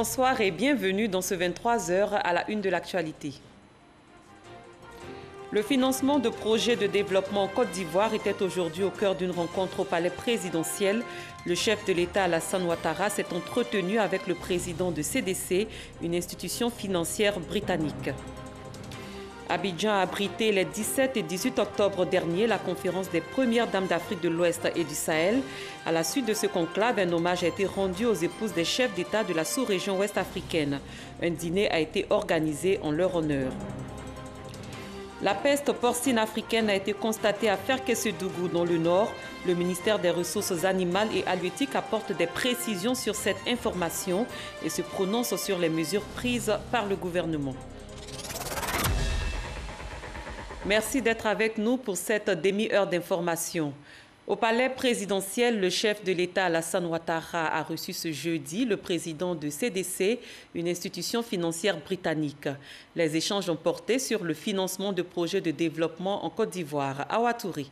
Bonsoir et bienvenue dans ce 23h à la une de l'actualité. Le financement de projets de développement en Côte d'Ivoire était aujourd'hui au cœur d'une rencontre au palais présidentiel. Le chef de l'État, Alassane Ouattara, s'est entretenu avec le président de CDC, une institution financière britannique. Abidjan a abrité les 17 et 18 octobre dernier la conférence des premières dames d'Afrique de l'Ouest et du Sahel. À la suite de ce conclave, un hommage a été rendu aux épouses des chefs d'État de la sous-région ouest africaine. Un dîner a été organisé en leur honneur. La peste porcine africaine a été constatée à Ferkessédougou dans le nord. Le ministère des Ressources animales et halieutiques apporte des précisions sur cette information et se prononce sur les mesures prises par le gouvernement. Merci d'être avec nous pour cette demi-heure d'information. Au palais présidentiel, le chef de l'État Alassane Ouattara a reçu ce jeudi le président de CDC, une institution financière britannique. Les échanges ont porté sur le financement de projets de développement en Côte d'Ivoire. Awa Touré.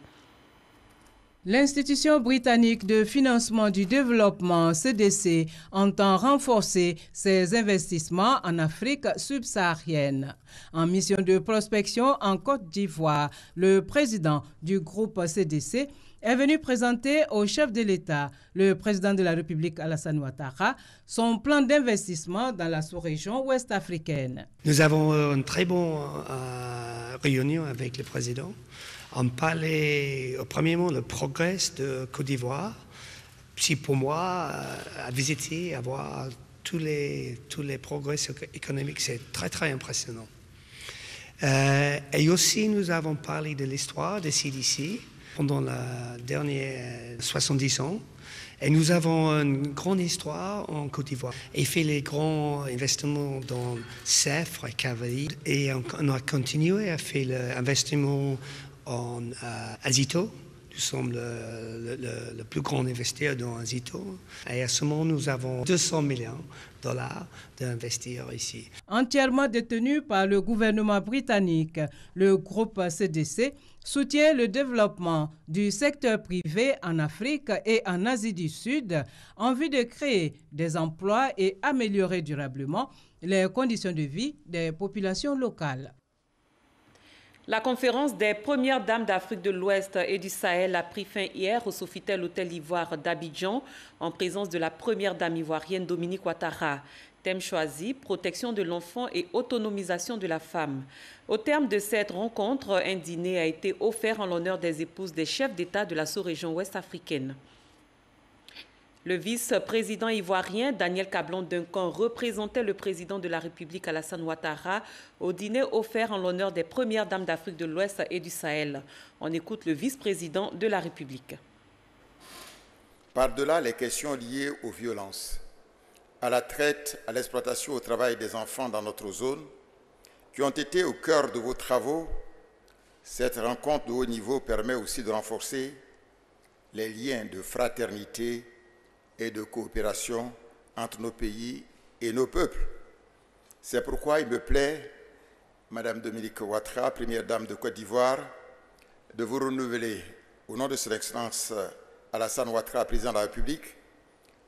L'institution britannique de financement du développement, CDC, entend renforcer ses investissements en Afrique subsaharienne. En mission de prospection en Côte d'Ivoire, le président du groupe CDC est venu présenter au chef de l'État, le président de la République Alassane Ouattara, son plan d'investissement dans la sous-région ouest africaine. Nous avons une très bonne réunion avec le président. On parlait premièrement le progrès de Côte d'Ivoire. Si pour moi, à visiter, à voir tous les progrès économiques, c'est très très impressionnant. Et aussi, nous avons parlé de l'histoire de CDC pendant la dernière 70 ans. Et nous avons une grande histoire en Côte d'Ivoire. Et fait les grands investissements dans CEF, Cavalier. Et on a continué à faire l'investissement en Azito. Nous sommes le plus grand investisseur dans Azito. Et à ce moment, nous avons 200 millions de dollars d'investir ici. Entièrement détenu par le gouvernement britannique, le groupe CDC soutient le développement du secteur privé en Afrique et en Asie du Sud en vue de créer des emplois et améliorer durablement les conditions de vie des populations locales. La conférence des premières dames d'Afrique de l'Ouest et du Sahel a pris fin hier au Sofitel Hôtel Ivoire d'Abidjan en présence de la première dame ivoirienne Dominique Ouattara. Thème choisi, protection de l'enfant et autonomisation de la femme. Au terme de cette rencontre, un dîner a été offert en l'honneur des épouses des chefs d'État de la sous-région ouest africaine. Le vice-président ivoirien Daniel Cablon-Duncan représentait le président de la République Alassane Ouattara au dîner offert en l'honneur des premières dames d'Afrique de l'Ouest et du Sahel. On écoute le vice-président de la République. Par-delà les questions liées aux violences, à la traite, à l'exploitation au travail des enfants dans notre zone, qui ont été au cœur de vos travaux, cette rencontre de haut niveau permet aussi de renforcer les liens de fraternité et de coopération entre nos pays et nos peuples. C'est pourquoi il me plaît, Madame Dominique Ouattara, première dame de Côte d'Ivoire, de vous renouveler, au nom de Son Excellence Alassane Ouattara, président de la République,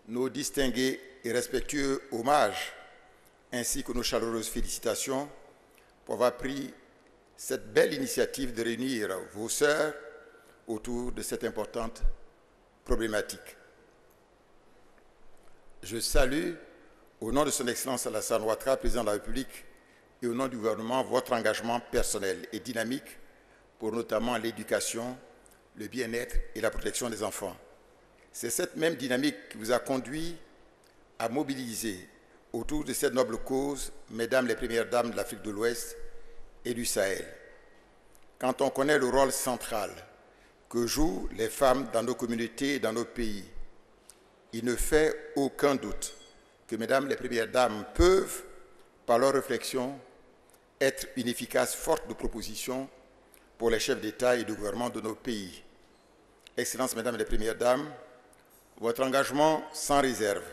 nos distingués et respectueux hommages, ainsi que nos chaleureuses félicitations pour avoir pris cette belle initiative de réunir vos sœurs autour de cette importante problématique. Je salue, au nom de Son Excellence Alassane Ouattara, président de la République, et au nom du gouvernement, votre engagement personnel et dynamique pour notamment l'éducation, le bien-être et la protection des enfants. C'est cette même dynamique qui vous a conduit à mobiliser autour de cette noble cause, mesdames les premières dames de l'Afrique de l'Ouest et du Sahel. Quand on connaît le rôle central que jouent les femmes dans nos communautés et dans nos pays, il ne fait aucun doute que mesdames les premières dames peuvent, par leur réflexion, être une efficace force de proposition pour les chefs d'État et de gouvernement de nos pays. Excellences, mesdames les premières dames, votre engagement sans réserve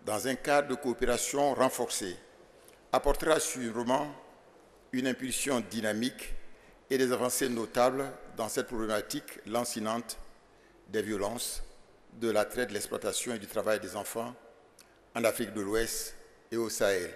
dans un cadre de coopération renforcé apportera sûrement une impulsion dynamique et des avancées notables dans cette problématique lancinante des violences, de la traite, de l'exploitation et du travail des enfants en Afrique de l'Ouest et au Sahel.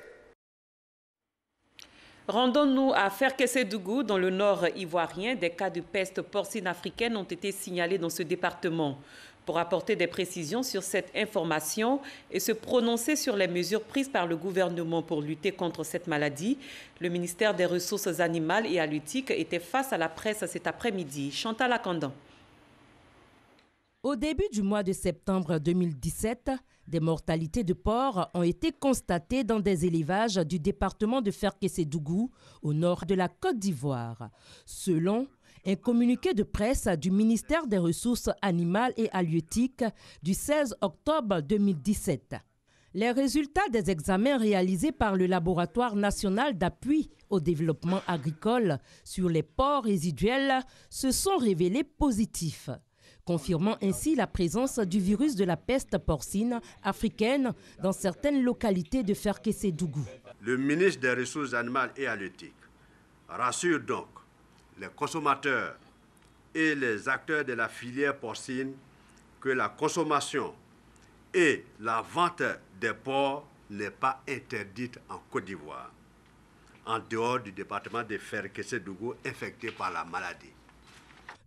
Rendons-nous à Ferkessédougou, dans le nord ivoirien. Des cas de peste porcine africaine ont été signalés dans ce département. Pour apporter des précisions sur cette information et se prononcer sur les mesures prises par le gouvernement pour lutter contre cette maladie, le ministère des Ressources animales et halieutiques était face à la presse cet après-midi. Chantal Akandan. Au début du mois de septembre 2017, des mortalités de porcs ont été constatées dans des élevages du département de Ferkessédougou, au nord de la Côte d'Ivoire. Selon un communiqué de presse du ministère des Ressources animales et halieutiques du 16 octobre 2017. Les résultats des examens réalisés par le Laboratoire national d'appui au développement agricole sur les porcs résiduels se sont révélés positifs, confirmant ainsi la présence du virus de la peste porcine africaine dans certaines localités de Ferkessédougou. Le ministre des Ressources animales et halieutiques rassure donc les consommateurs et les acteurs de la filière porcine que la consommation et la vente des porcs n'est pas interdite en Côte d'Ivoire, en dehors du département de Ferkessédougou infecté par la maladie.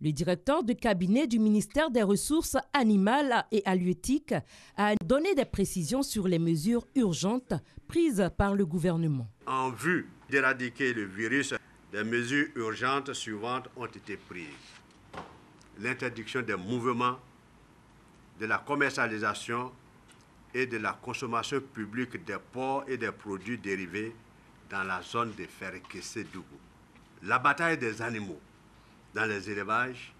Le directeur de cabinet du ministère des Ressources animales et halieutiques a donné des précisions sur les mesures urgentes prises par le gouvernement. En vue d'éradiquer le virus, des mesures urgentes suivantes ont été prises. L'interdiction des mouvements, de la commercialisation et de la consommation publique des porcs et des produits dérivés dans la zone de Ferkessédougou. L'abattage des animaux dans les élevages,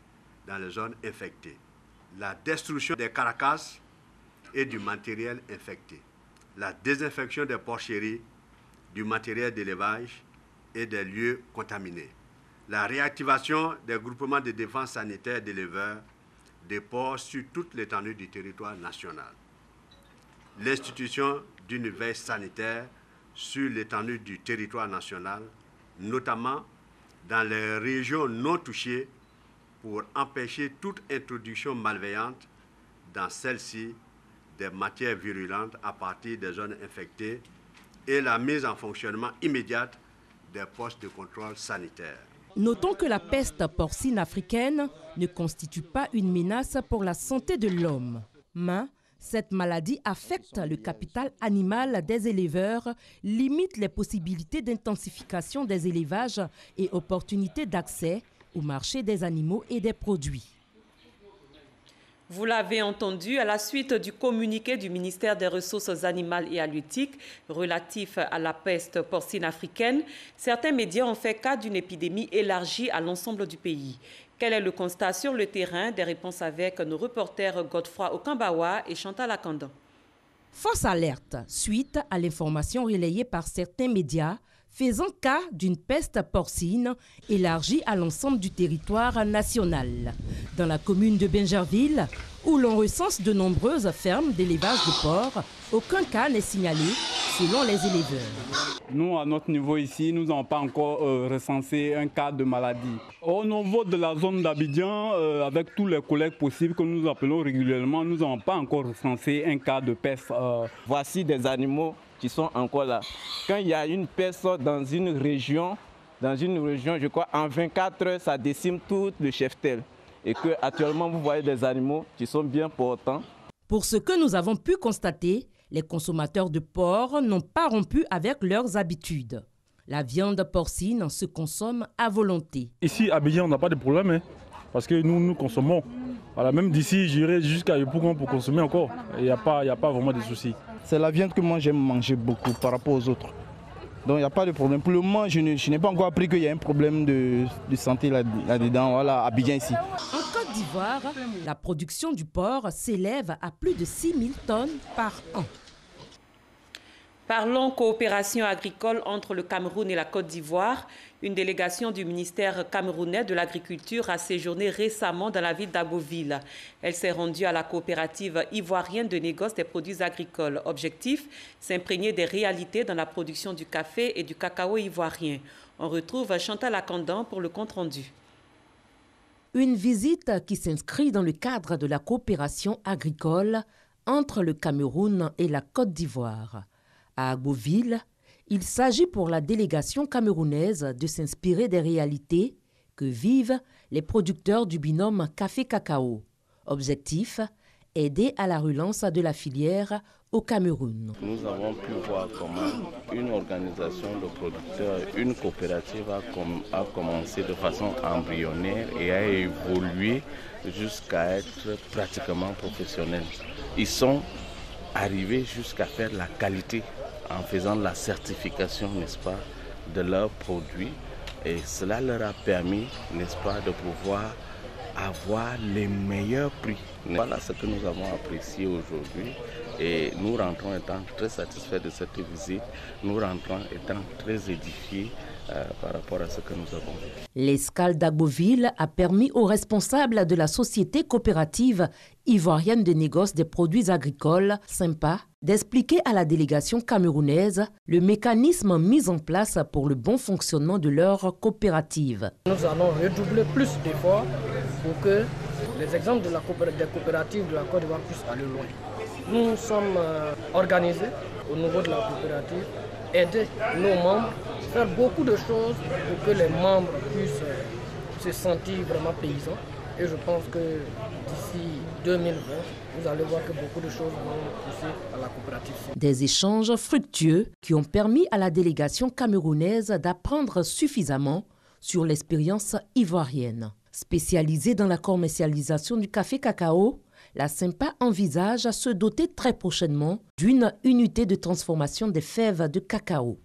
dans les zones infectées. La destruction des carcasses et du matériel infecté. La désinfection des porcheries, du matériel d'élevage et des lieux contaminés. La réactivation des groupements de défense sanitaire d'éleveurs des porcs sur toute l'étendue du territoire national. L'institution d'une veille sanitaire sur l'étendue du territoire national, notamment dans les régions non touchées, pour empêcher toute introduction malveillante dans celles-ci des matières virulentes à partir des zones infectées et la mise en fonctionnement immédiate des postes de contrôle sanitaire. Notons que la peste porcine africaine ne constitue pas une menace pour la santé de l'homme. Mais cette maladie affecte le capital animal des éleveurs, limite les possibilités d'intensification des élevages et opportunités d'accès au marché des animaux et des produits. Vous l'avez entendu, à la suite du communiqué du ministère des Ressources animales et halieutiques relatif à la peste porcine africaine, certains médias ont fait cas d'une épidémie élargie à l'ensemble du pays. Quel est le constat sur le terrain? Des réponses avec nos reporters Godefroy Okambawa et Chantal Akandan. Fausse alerte suite à l'information relayée par certains médias faisant cas d'une peste porcine élargie à l'ensemble du territoire national. Dans la commune de Bingerville, où l'on recense de nombreuses fermes d'élevage de porcs, aucun cas n'est signalé selon les éleveurs. Nous, à notre niveau ici, nous n'avons pas encore recensé un cas de maladie. Au niveau de la zone d'Abidjan, avec tous les collègues possibles que nous appelons régulièrement, nous n'avons pas encore recensé un cas de peste. Voici des animaux qui sont encore là. Quand il y a une peste dans une région, je crois, en 24 heures, ça décime tout le cheptel. Et qu'actuellement, vous voyez des animaux qui sont bien portants. Pour ce que nous avons pu constater, les consommateurs de porc n'ont pas rompu avec leurs habitudes. La viande porcine se consomme à volonté. Ici, à Abidjan, on n'a pas de problème, hein, parce que nous consommons. Voilà, même d'ici, j'irai jusqu'à Yopougon pour consommer encore. Il n'y a pas vraiment de soucis. C'est la viande que moi j'aime manger beaucoup par rapport aux autres. Donc il n'y a pas de problème. Pour le moment, je n'ai pas encore appris qu'il y a un problème de santé là-dedans, voilà, à Abidjan ici. En Côte d'Ivoire, la production du porc s'élève à plus de 6 000 tonnes par an. Parlons coopération agricole entre le Cameroun et la Côte d'Ivoire. Une délégation du ministère camerounais de l'Agriculture a séjourné récemment dans la ville d'Abbeville. Elle s'est rendue à la coopérative ivoirienne de négoce des produits agricoles. Objectif, s'imprégner des réalités dans la production du café et du cacao ivoirien. On retrouve Chantal Akandan pour le compte-rendu. Une visite qui s'inscrit dans le cadre de la coopération agricole entre le Cameroun et la Côte d'Ivoire. À Agboville, il s'agit pour la délégation camerounaise de s'inspirer des réalités que vivent les producteurs du binôme café-cacao. Objectif, aider à la relance de la filière au Cameroun. Nous avons pu voir comment une organisation de producteurs, une coopérative a commencé de façon embryonnaire et a évolué jusqu'à être pratiquement professionnelle. Ils sont arrivés jusqu'à faire la qualité en faisant la certification, n'est-ce pas, de leurs produits. Et cela leur a permis, n'est-ce pas, de pouvoir avoir les meilleurs prix. Voilà ce que nous avons apprécié aujourd'hui et nous rentrons étant très satisfaits de cette visite. Nous rentrons étant très édifiés par rapport à ce que nous avons vu. L'escale d'Agboville a permis aux responsables de la société coopérative ivoirienne de négoce des produits agricoles, SYMPA, d'expliquer à la délégation camerounaise le mécanisme mis en place pour le bon fonctionnement de leur coopérative. Nous allons redoubler plus d'efforts pour que les exemples des coopératives de la Côte d'Ivoire puissent aller loin. Nous sommes organisés au niveau de la coopérative, aider nos membres, faire beaucoup de choses pour que les membres puissent se sentir vraiment paysans. Et je pense que d'ici 2020, vous allez voir que beaucoup de choses vont pousser à la coopérative. Des échanges fructueux qui ont permis à la délégation camerounaise d'apprendre suffisamment sur l'expérience ivoirienne. Spécialisée dans la commercialisation du café-cacao, la SYMPA envisage à se doter très prochainement d'une unité de transformation des fèves de cacao.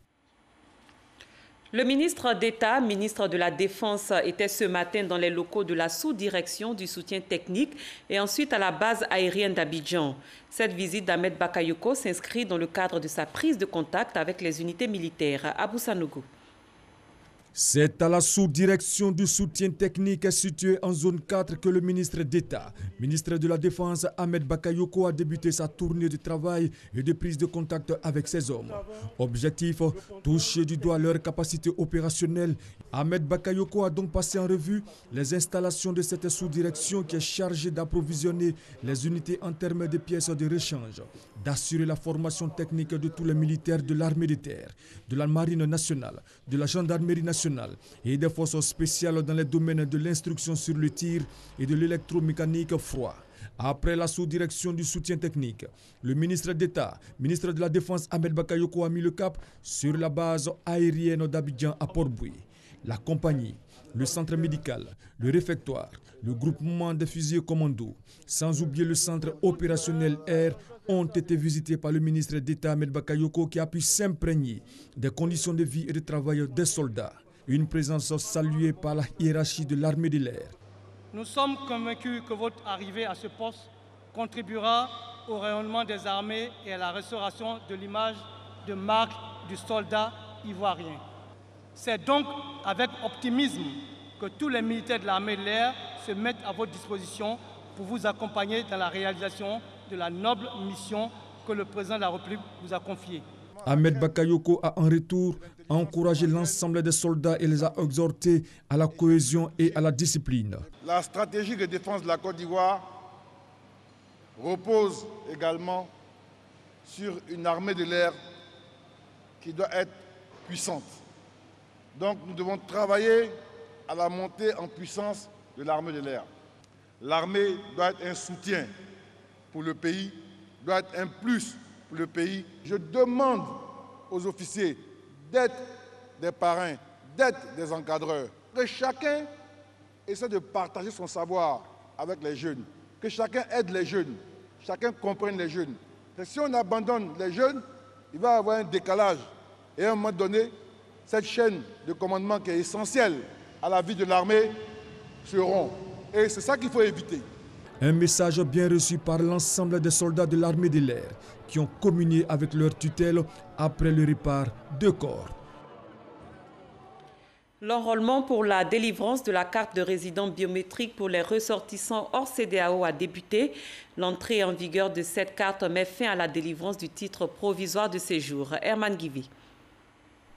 Le ministre d'État, ministre de la Défense, était ce matin dans les locaux de la sous-direction du soutien technique et ensuite à la base aérienne d'Abidjan. Cette visite d'Ahmed Bakayoko s'inscrit dans le cadre de sa prise de contact avec les unités militaires. Abou Sanogo. C'est à la sous-direction du soutien technique située en zone 4 que le ministre d'État, ministre de la Défense Ahmed Bakayoko a débuté sa tournée de travail et de prise de contact avec ses hommes. Objectif, toucher du doigt leur capacité opérationnelle. Ahmed Bakayoko a donc passé en revue les installations de cette sous-direction qui est chargée d'approvisionner les unités en termes de pièces de rechange, d'assurer la formation technique de tous les militaires de l'armée de terre, de la marine nationale, de la gendarmerie nationale et des forces spéciales dans les domaines de l'instruction sur le tir et de l'électromécanique froid. Après la sous-direction du soutien technique, le ministre d'État, ministre de la Défense Ahmed Bakayoko a mis le cap sur la base aérienne d'Abidjan à Port-Boué. La compagnie, le centre médical, le réfectoire, le groupement de fusiliers commando, sans oublier le centre opérationnel air, ont été visités par le ministre d'État Ahmed Bakayoko qui a pu s'imprégner des conditions de vie et de travail des soldats. Une présence saluée par la hiérarchie de l'armée de l'air. Nous sommes convaincus que votre arrivée à ce poste contribuera au rayonnement des armées et à la restauration de l'image de marque du soldat ivoirien. C'est donc avec optimisme que tous les militaires de l'armée de l'air se mettent à votre disposition pour vous accompagner dans la réalisation de la noble mission que le président de la République vous a confiée. Ahmed Bakayoko a en retour encouragé l'ensemble des soldats et les a exhortés à la cohésion et à la discipline. La stratégie de défense de la Côte d'Ivoire repose également sur une armée de l'air qui doit être puissante. Donc nous devons travailler à la montée en puissance de l'armée de l'air. L'armée doit être un soutien pour le pays, doit être un plus pour le pays. Je demande aux officiers d'être des parrains, d'être des encadreurs, que chacun essaie de partager son savoir avec les jeunes, que chacun aide les jeunes, chacun comprenne les jeunes. Et si on abandonne les jeunes, il va y avoir un décalage. Et à un moment donné, cette chaîne de commandement qui est essentielle à la vie de l'armée se rompt. Et c'est ça qu'il faut éviter. Un message bien reçu par l'ensemble des soldats de l'armée de l'air qui ont communié avec leur tutelle après le repart de corps. L'enrôlement pour la délivrance de la carte de résident biométrique pour les ressortissants hors CEDEAO a débuté. L'entrée en vigueur de cette carte met fin à la délivrance du titre provisoire de séjour. Herman Guivi.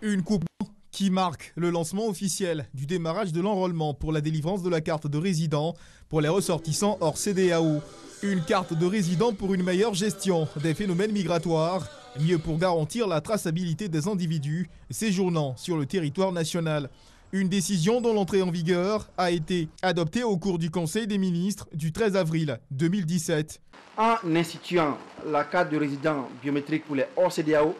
Une coupe qui marque le lancement officiel du démarrage de l'enrôlement pour la délivrance de la carte de résident pour les ressortissants hors CEDEAO. Une carte de résident pour une meilleure gestion des phénomènes migratoires mieux pour garantir la traçabilité des individus séjournant sur le territoire national. Une décision dont l'entrée en vigueur a été adoptée au cours du Conseil des ministres du 13 avril 2017. En instituant la carte de résident biométrique pour les hors CEDEAO,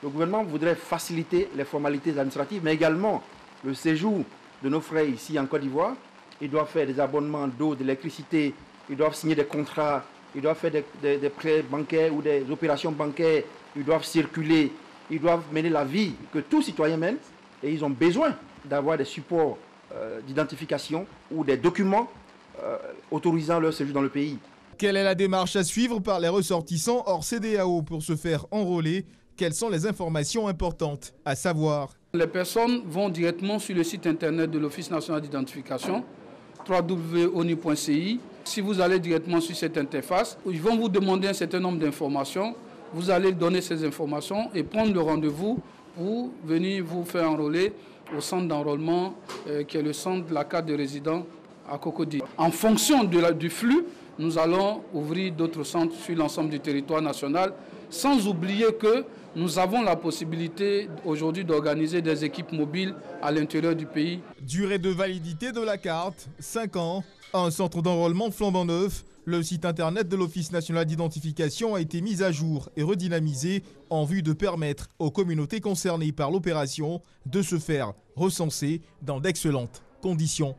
le gouvernement voudrait faciliter les formalités administratives, mais également le séjour de nos frères ici en Côte d'Ivoire. Ils doivent faire des abonnements d'eau, d'électricité, ils doivent signer des contrats, ils doivent faire des prêts bancaires ou des opérations bancaires, ils doivent circuler, ils doivent mener la vie que tout citoyen mène, et ils ont besoin d'avoir des supports d'identification ou des documents autorisant leur séjour dans le pays. Quelle est la démarche à suivre par les ressortissants hors CEDEAO pour se faire enrôler? Quelles sont les informations importantes à savoir? Les personnes vont directement sur le site internet de l'Office national d'identification, www.onu.ci. Si vous allez directement sur cette interface, ils vont vous demander un certain nombre d'informations. Vous allez donner ces informations et prendre le rendez-vous pour venir vous faire enrôler au centre d'enrôlement qui est le centre de la carte de résident à Cocody. En fonction du flux, nous allons ouvrir d'autres centres sur l'ensemble du territoire national, sans oublier que nous avons la possibilité aujourd'hui d'organiser des équipes mobiles à l'intérieur du pays. Durée de validité de la carte, 5 ans. Un centre d'enrôlement flambant neuf. Le site internet de l'Office national d'identification a été mis à jour et redynamisé en vue de permettre aux communautés concernées par l'opération de se faire recenser dans d'excellentes conditions.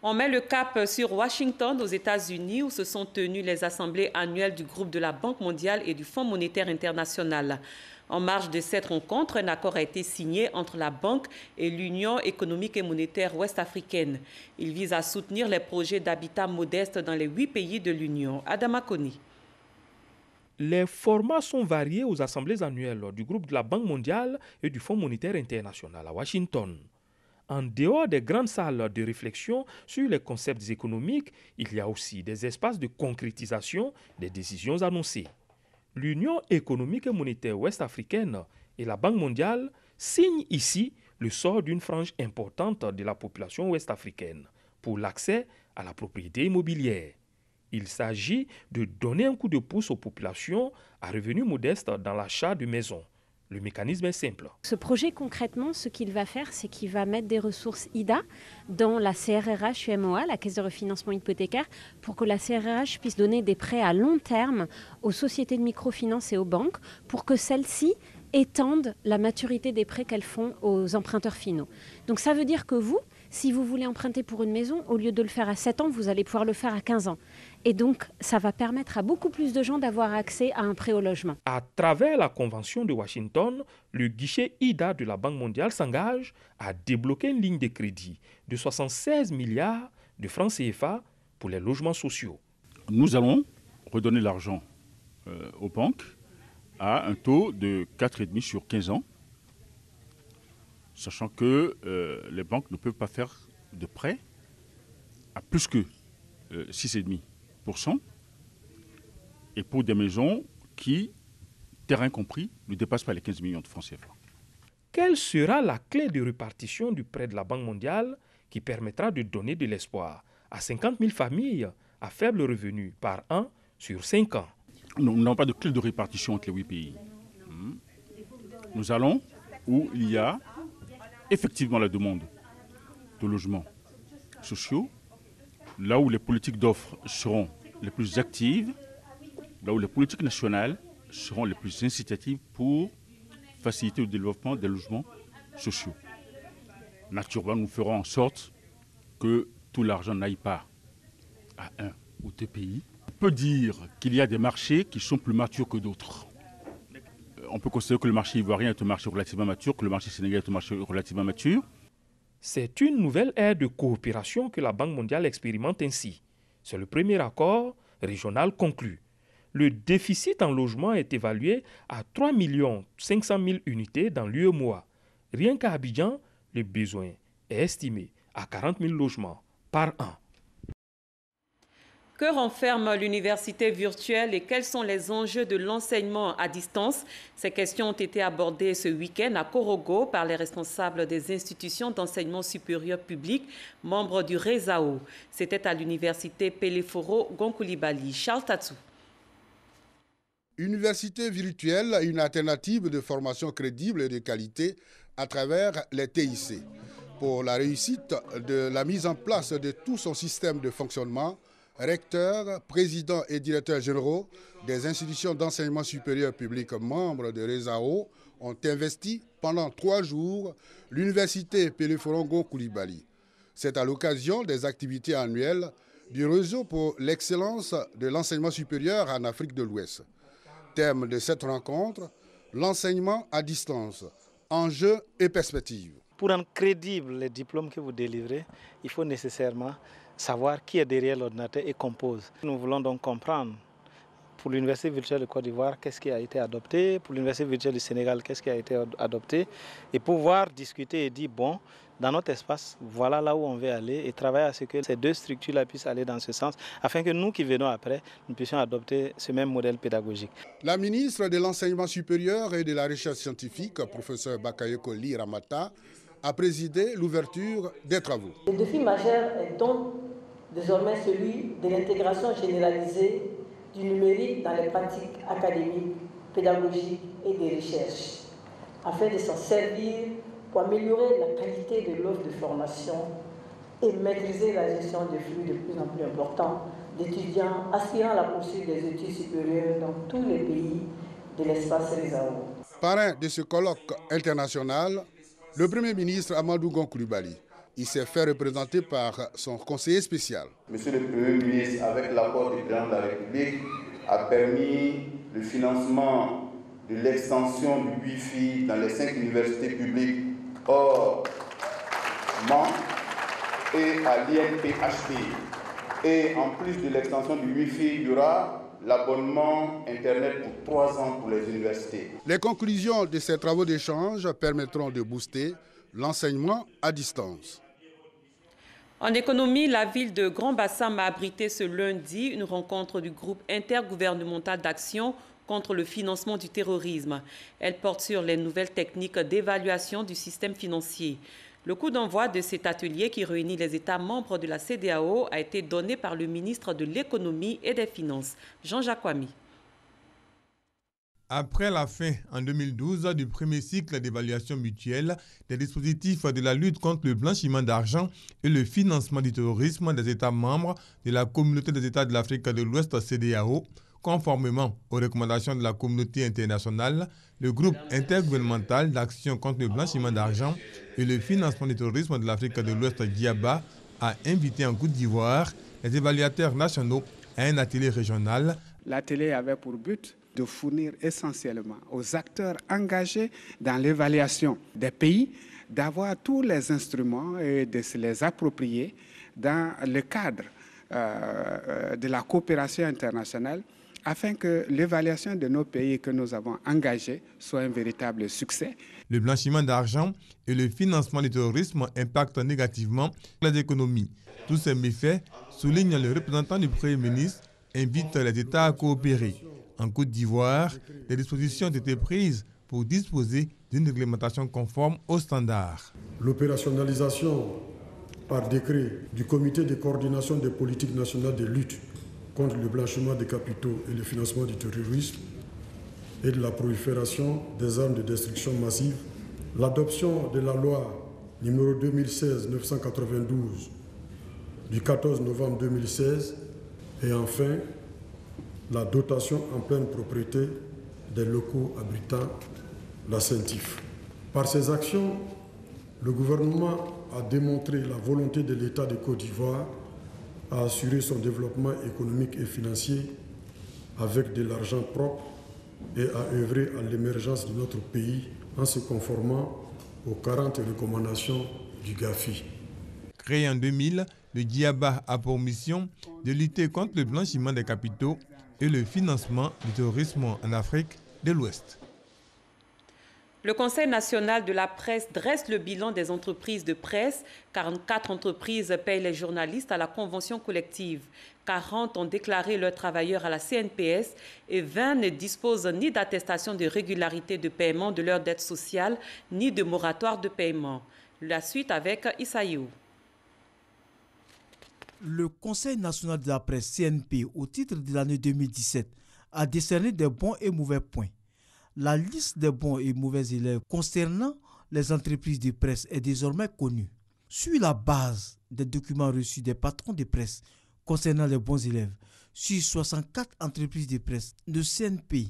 On met le cap sur Washington, aux États-Unis, où se sont tenues les assemblées annuelles du groupe de la Banque mondiale et du Fonds monétaire international. En marge de cette rencontre, un accord a été signé entre la Banque et l'Union économique et monétaire ouest-africaine. Il vise à soutenir les projets d'habitat modeste dans les 8 pays de l'Union. Adama Koni. Les formats sont variés aux assemblées annuelles du groupe de la Banque mondiale et du Fonds monétaire international à Washington. En dehors des grandes salles de réflexion sur les concepts économiques, il y a aussi des espaces de concrétisation des décisions annoncées. L'Union économique et monétaire ouest-africaine et la Banque mondiale signent ici le sort d'une frange importante de la population ouest-africaine pour l'accès à la propriété immobilière. Il s'agit de donner un coup de pouce aux populations à revenus modestes dans l'achat de maisons. Le mécanisme est simple. Ce projet, concrètement, ce qu'il va faire, c'est qu'il va mettre des ressources IDA dans la CRRH UMOA, la Caisse de refinancement hypothécaire, pour que la CRRH puisse donner des prêts à long terme aux sociétés de microfinance et aux banques, pour que celles-ci étendent la maturité des prêts qu'elles font aux emprunteurs finaux. Donc ça veut dire que vous, si vous voulez emprunter pour une maison, au lieu de le faire à 7 ans, vous allez pouvoir le faire à 15 ans. Et donc, ça va permettre à beaucoup plus de gens d'avoir accès à un prêt au logement. À travers la Convention de Washington, le guichet IDA de la Banque mondiale s'engage à débloquer une ligne de crédit de 76 milliards de francs CFA pour les logements sociaux. Nous allons redonner l'argent aux banques à un taux de 4,5 sur 15 ans, sachant que les banques ne peuvent pas faire de prêts à plus que 6,5%, et pour des maisons qui, terrain compris, ne dépassent pas les 15 millions de francs CFA. Quelle sera la clé de répartition du prêt de la Banque mondiale qui permettra de donner de l'espoir à 50 000 familles à faible revenu par an sur 5 ans? Nous n'avons pas de clé de répartition entre les 8 pays. Nous allons où il y a effectivement la demande de logements sociaux, là où les politiques d'offres seront les plus actives, là où les politiques nationales seront les plus incitatives pour faciliter le développement des logements sociaux. Naturellement, nous ferons en sorte que tout l'argent n'aille pas à un ou deux pays. On peut dire qu'il y a des marchés qui sont plus matures que d'autres. On peut considérer que le marché ivoirien est un marché relativement mature, que le marché sénégalais est un marché relativement mature. C'est une nouvelle ère de coopération que la Banque mondiale expérimente ainsi. C'est le premier accord régional conclu. Le déficit en logement est évalué à 3 500 000 unités dans l'UEMOA. Rien qu'à Abidjan, le besoin est estimé à 40 000 logements par an. Que renferme l'université virtuelle et quels sont les enjeux de l'enseignement à distance? Ces questions ont été abordées ce week-end à Korogo par les responsables des institutions d'enseignement supérieur public, membres du RESAO. C'était à l'université Peleforo Gonkoulibaly. Charles Tatsou. Université virtuelle, une alternative de formation crédible et de qualité à travers les TIC. Pour la réussite de la mise en place de tout son système de fonctionnement, recteurs, présidents et directeurs généraux des institutions d'enseignement supérieur public membres de RESAO ont investi pendant 3 jours l'université Péléforongo Koulibaly. C'est à l'occasion des activités annuelles du réseau pour l'excellence de l'enseignement supérieur en Afrique de l'Ouest. Thème de cette rencontre, l'enseignement à distance, enjeux et perspectives. Pour rendre crédible les diplômes que vous délivrez, il faut nécessairement savoir qui est derrière l'ordinateur et compose. Nous voulons donc comprendre pour l'Université virtuelle de Côte d'Ivoire, qu'est-ce qui a été adopté, pour l'Université virtuelle du Sénégal, qu'est-ce qui a été adopté, et pouvoir discuter et dire, bon, dans notre espace, voilà là où on veut aller, et travailler à ce que ces 2 structures-là puissent aller dans ce sens, afin que nous qui venons après, nous puissions adopter ce même modèle pédagogique. La ministre de l'Enseignement supérieur et de la Recherche scientifique, professeur Bakayoko Ly Ramata, a présidé l'ouverture des travaux. Le défi majeur est donc désormais celui de l'intégration généralisée du numérique dans les pratiques académiques, pédagogiques et de recherche, afin de s'en servir pour améliorer la qualité de l'offre de formation et maîtriser la gestion des flux de plus en plus importants d'étudiants aspirant à la poursuite des études supérieures dans tous les pays de l'espace RESAO. Parrain de ce colloque international, le Premier ministre Amadou Gon Coulibaly. Il s'est fait représenter par son conseiller spécial. Monsieur le Premier ministre, avec l'accord du président de la République, a permis le financement de l'extension du Wi-Fi dans les 5 universités publiques hors Mans et à l'INPHP. Et en plus de l'extension du Wi-Fi, il y aura l'abonnement Internet pour 3 ans pour les universités. Les conclusions de ces travaux d'échange permettront de booster l'enseignement à distance. En économie, la ville de Grand Bassam a abrité ce lundi une rencontre du groupe intergouvernemental d'action contre le financement du terrorisme. Elle porte sur les nouvelles techniques d'évaluation du système financier. Le coup d'envoi de cet atelier qui réunit les États membres de la CEDEAO a été donné par le ministre de l'Économie et des Finances, Jean-Jacques Ouami. Après la fin, en 2012, du premier cycle d'évaluation mutuelle des dispositifs de la lutte contre le blanchiment d'argent et le financement du terrorisme des États membres de la Communauté des États de l'Afrique de l'Ouest CEDEAO, conformément aux recommandations de la communauté internationale, le groupe intergouvernemental d'action contre le blanchiment d'argent et le financement du terrorisme de l'Afrique de l'Ouest, GIABA, a invité en Côte d'Ivoire les évaluateurs nationaux à un atelier régional. L'atelier avait pour but de fournir essentiellement aux acteurs engagés dans l'évaluation des pays, d'avoir tous les instruments et de se les approprier dans le cadre de la coopération internationale, afin que l'évaluation de nos pays que nous avons engagés soit un véritable succès. Le blanchiment d'argent et le financement du terrorisme impactent négativement les économies. Tous ces méfaits, souligne le représentant du Premier ministre, invitent les États à coopérer. En Côte d'Ivoire, des dispositions ont été prises pour disposer d'une réglementation conforme aux standards. L'opérationnalisation par décret du Comité de coordination des politiques nationales de lutte contre le blanchiment des capitaux et le financement du terrorisme et de la prolifération des armes de destruction massive, l'adoption de la loi numéro 2016-992 du 14 novembre 2016 et enfin la dotation en pleine propriété des locaux abritant la CENTIF. Par ces actions, le gouvernement a démontré la volonté de l'État de Côte d'Ivoire à assurer son développement économique et financier avec de l'argent propre et à œuvrer à l'émergence de notre pays en se conformant aux 40 recommandations du GAFI. Créé en 2000, le GIABA a pour mission de lutter contre le blanchiment des capitaux et le financement du terrorisme en Afrique de l'Ouest. Le Conseil national de la presse dresse le bilan des entreprises de presse. 44 entreprises payent les journalistes à la convention collective. 40 ont déclaré leurs travailleurs à la CNPS et 20 ne disposent ni d'attestation de régularité de paiement de leurs dettes sociales, ni de moratoire de paiement. La suite avec Issaïou. Le Conseil national de la presse CNP, au titre de l'année 2017, à décerner des bons et mauvais points. La liste des bons et mauvais élèves concernant les entreprises de presse est désormais connue. Sur la base des documents reçus des patrons de presse concernant les bons élèves, sur 64 entreprises de presse, le CNP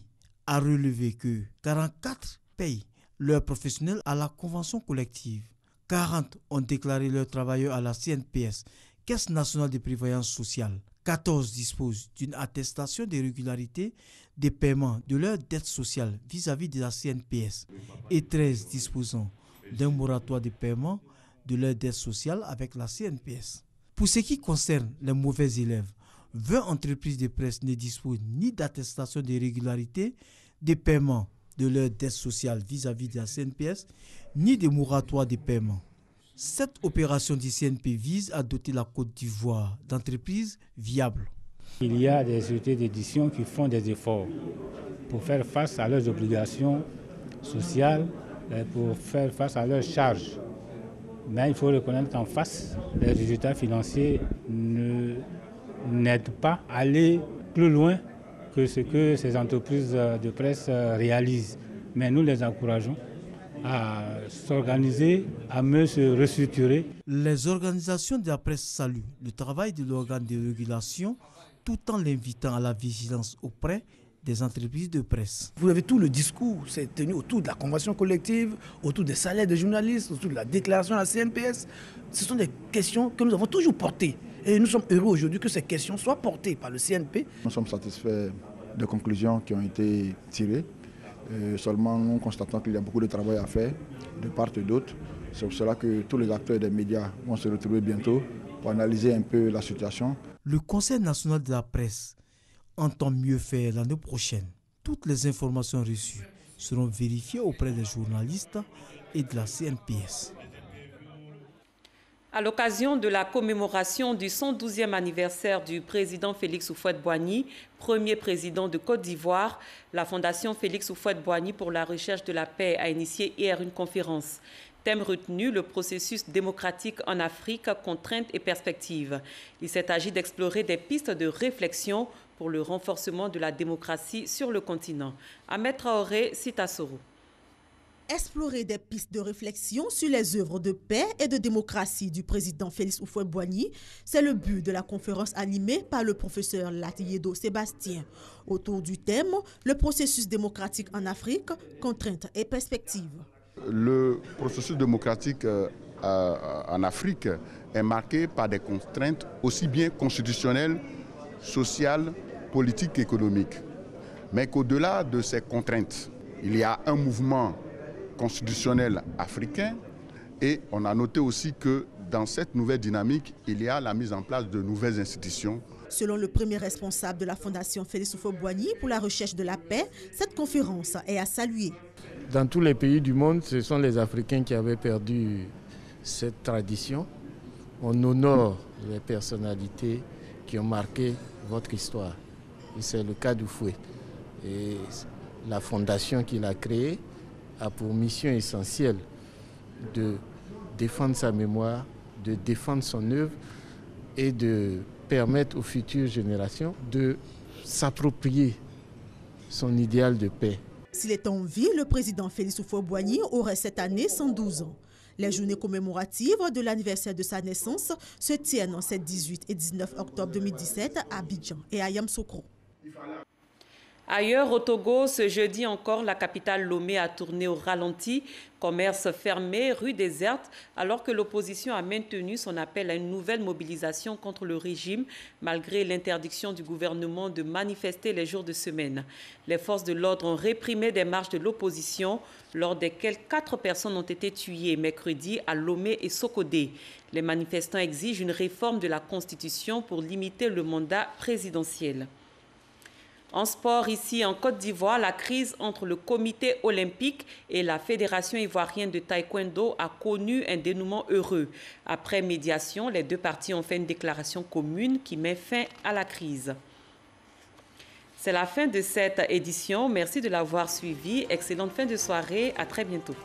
a relevé que 44 payent leurs professionnels à la convention collective. 40 ont déclaré leurs travailleurs à la CNPS, Caisse nationale de prévoyance sociale. 14 disposent d'une attestation de régularité des paiements de leurs dettes sociales vis-à-vis de la CNPS et 13 disposant d'un moratoire de paiement de leurs dettes sociales avec la CNPS. Pour ce qui concerne les mauvais élèves, 20 entreprises de presse ne disposent ni d'attestation de régularité des paiements de leurs dettes sociales vis-à-vis de la CNPS, ni de moratoire de paiement. Cette opération du CNP vise à doter la Côte d'Ivoire d'entreprises viables. Il y a des sociétés d'édition qui font des efforts pour faire face à leurs obligations sociales, pour faire face à leurs charges. Mais il faut reconnaître qu'en face, les résultats financiers n'aident pas à aller plus loin que ce que ces entreprises de presse réalisent. Mais nous les encourageons à s'organiser, à mieux se restructurer. Les organisations de la presse saluent le travail de l'organe de régulation tout en l'invitant à la vigilance auprès des entreprises de presse. Vous avez tout le discours, c'est tenu autour de la convention collective, autour des salaires des journalistes, autour de la déclaration à la CNPS. Ce sont des questions que nous avons toujours portées. Et nous sommes heureux aujourd'hui que ces questions soient portées par le CNP. Nous sommes satisfaits des conclusions qui ont été tirées. Seulement, nous constatons qu'il y a beaucoup de travail à faire de part et d'autre. C'est pour cela que tous les acteurs des médias vont se retrouver bientôt pour analyser un peu la situation. Le Conseil national de la presse entend mieux faire l'année prochaine. Toutes les informations reçues seront vérifiées auprès des journalistes et de la CNPS. À l'occasion de la commémoration du 112e anniversaire du président Félix Houphouët-Boigny, premier président de Côte d'Ivoire, la Fondation Félix Houphouët-Boigny pour la recherche de la paix a initié hier une conférence. Thème retenu, le processus démocratique en Afrique, contraintes et perspectives. Il s'est agi d'explorer des pistes de réflexion pour le renforcement de la démocratie sur le continent. Ahmed Traoré, Citasoro. Explorer des pistes de réflexion sur les œuvres de paix et de démocratie du président Félix Houphouët-Boigny, c'est le but de la conférence animée par le professeur Latiedo Sébastien. Autour du thème, le processus démocratique en Afrique, contraintes et perspectives. Le processus démocratique en Afrique est marqué par des contraintes aussi bien constitutionnelles, sociales, politiques qu'économiques. Mais qu'au-delà de ces contraintes, il y a un mouvement constitutionnel africain et on a noté aussi que dans cette nouvelle dynamique, il y a la mise en place de nouvelles institutions. Selon le premier responsable de la Fondation Félix Houphouët-Boigny pour la recherche de la paix, cette conférence est à saluer. Dans tous les pays du monde, ce sont les Africains qui avaient perdu cette tradition. On honore les personnalités qui ont marqué votre histoire. Et c'est le cas d'Houphouët. Et la fondation qu'il a créée a pour mission essentielle de défendre sa mémoire, de défendre son œuvre et de permettre aux futures générations de s'approprier son idéal de paix. S'il est en vie, le président Félix Houphouët-Boigny aurait cette année 112 ans. Les journées commémoratives de l'anniversaire de sa naissance se tiennent en ces 18 et 19 octobre 2017 à Abidjan et à Yamoussoukro. Ailleurs au Togo, ce jeudi encore, la capitale Lomé a tourné au ralenti. Commerce fermé, rue déserte, alors que l'opposition a maintenu son appel à une nouvelle mobilisation contre le régime, malgré l'interdiction du gouvernement de manifester les jours de semaine. Les forces de l'ordre ont réprimé des marches de l'opposition, lors desquelles 4 personnes ont été tuées mercredi à Lomé et Sokodé. Les manifestants exigent une réforme de la Constitution pour limiter le mandat présidentiel. En sport, ici en Côte d'Ivoire, la crise entre le comité olympique et la Fédération ivoirienne de taekwondo a connu un dénouement heureux. Après médiation, les deux parties ont fait une déclaration commune qui met fin à la crise. C'est la fin de cette édition. Merci de l'avoir suivi. Excellente fin de soirée. À très bientôt.